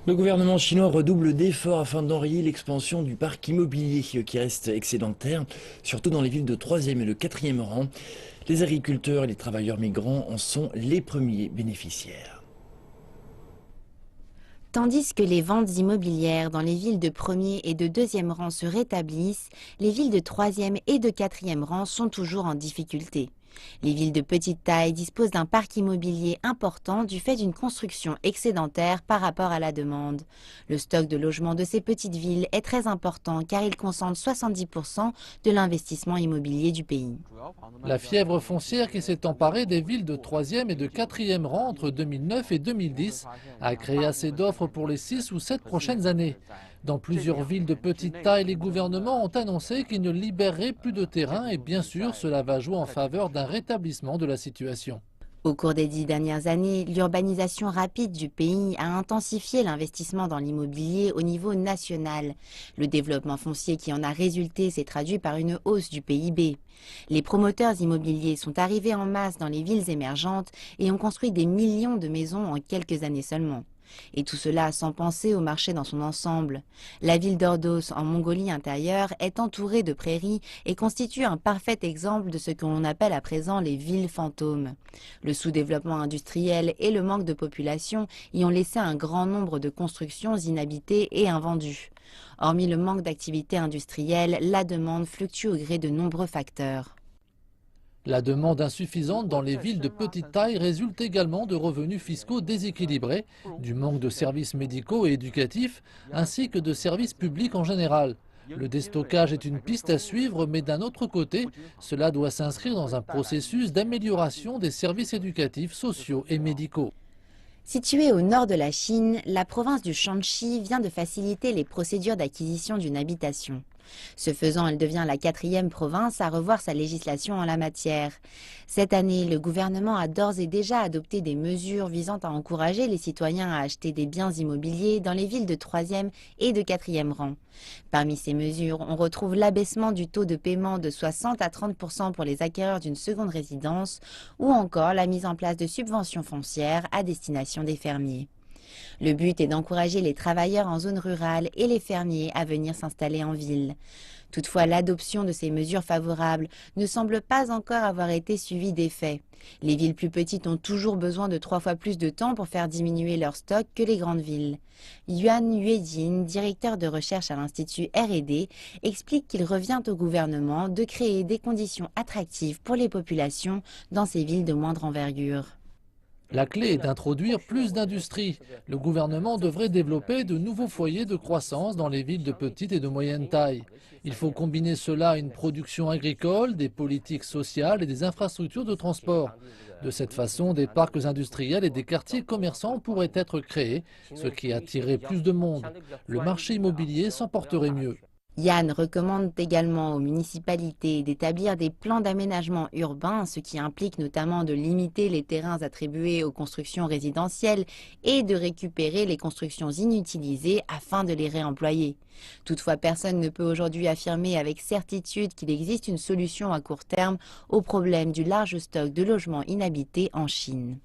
Le gouvernement chinois redouble d'efforts afin d'enrayer l'expansion du parc immobilier qui reste excédentaire, surtout dans les villes de troisième et de quatrième rang. Les agriculteurs et les travailleurs migrants en sont les premiers bénéficiaires. Tandis que les ventes immobilières dans les villes de premier et de deuxième rang se rétablissent, les villes de troisième et de quatrième rang sont toujours en difficulté. Les villes de petite taille disposent d'un parc immobilier important du fait d'une construction excédentaire par rapport à la demande. Le stock de logements de ces petites villes est très important car il concentre 70% de l'investissement immobilier du pays. La fièvre foncière qui s'est emparée des villes de troisième et de quatrième rang entre 2009 et 2010 a créé assez d'offres pour les 6 ou 7 prochaines années. Dans plusieurs villes de petite taille, les gouvernements ont annoncé qu'ils ne libéreraient plus de terrain et bien sûr, cela va jouer en faveur d'un rétablissement de la situation. Au cours des 10 dernières années, l'urbanisation rapide du pays a intensifié l'investissement dans l'immobilier au niveau national. Le développement foncier qui en a résulté s'est traduit par une hausse du PIB. Les promoteurs immobiliers sont arrivés en masse dans les villes émergentes et ont construit des millions de maisons en quelques années seulement. Et tout cela sans penser au marché dans son ensemble. La ville d'Ordos, en Mongolie intérieure, est entourée de prairies et constitue un parfait exemple de ce que l'on appelle à présent les villes fantômes. Le sous-développement industriel et le manque de population y ont laissé un grand nombre de constructions inhabitées et invendues. Hormis le manque d'activité industrielle, la demande fluctue au gré de nombreux facteurs. La demande insuffisante dans les villes de petite taille résulte également de revenus fiscaux déséquilibrés, du manque de services médicaux et éducatifs, ainsi que de services publics en général. Le déstockage est une piste à suivre, mais d'un autre côté, cela doit s'inscrire dans un processus d'amélioration des services éducatifs, sociaux et médicaux. Située au nord de la Chine, la province du Shanxi vient de faciliter les procédures d'acquisition d'une habitation. Ce faisant, elle devient la 4e province à revoir sa législation en la matière. Cette année, le gouvernement a d'ores et déjà adopté des mesures visant à encourager les citoyens à acheter des biens immobiliers dans les villes de 3e et de 4e rang. Parmi ces mesures, on retrouve l'abaissement du taux de paiement de 60 à 30% pour les acquéreurs d'une seconde résidence ou encore la mise en place de subventions foncières à destination des fermiers. Le but est d'encourager les travailleurs en zone rurale et les fermiers à venir s'installer en ville. Toutefois, l'adoption de ces mesures favorables ne semble pas encore avoir été suivie d'effet. Les villes plus petites ont toujours besoin de 3 fois plus de temps pour faire diminuer leur stock que les grandes villes. Yuan Yuejin, directeur de recherche à l'Institut R&D, explique qu'il revient au gouvernement de créer des conditions attractives pour les populations dans ces villes de moindre envergure. La clé est d'introduire plus d'industrie. Le gouvernement devrait développer de nouveaux foyers de croissance dans les villes de petite et de moyenne taille. Il faut combiner cela à une production agricole, des politiques sociales et des infrastructures de transport. De cette façon, des parcs industriels et des quartiers commerçants pourraient être créés, ce qui attirerait plus de monde. Le marché immobilier s'en porterait mieux. Yann recommande également aux municipalités d'établir des plans d'aménagement urbain, ce qui implique notamment de limiter les terrains attribués aux constructions résidentielles et de récupérer les constructions inutilisées afin de les réemployer. Toutefois, personne ne peut aujourd'hui affirmer avec certitude qu'il existe une solution à court terme au problème du large stock de logements inhabités en Chine.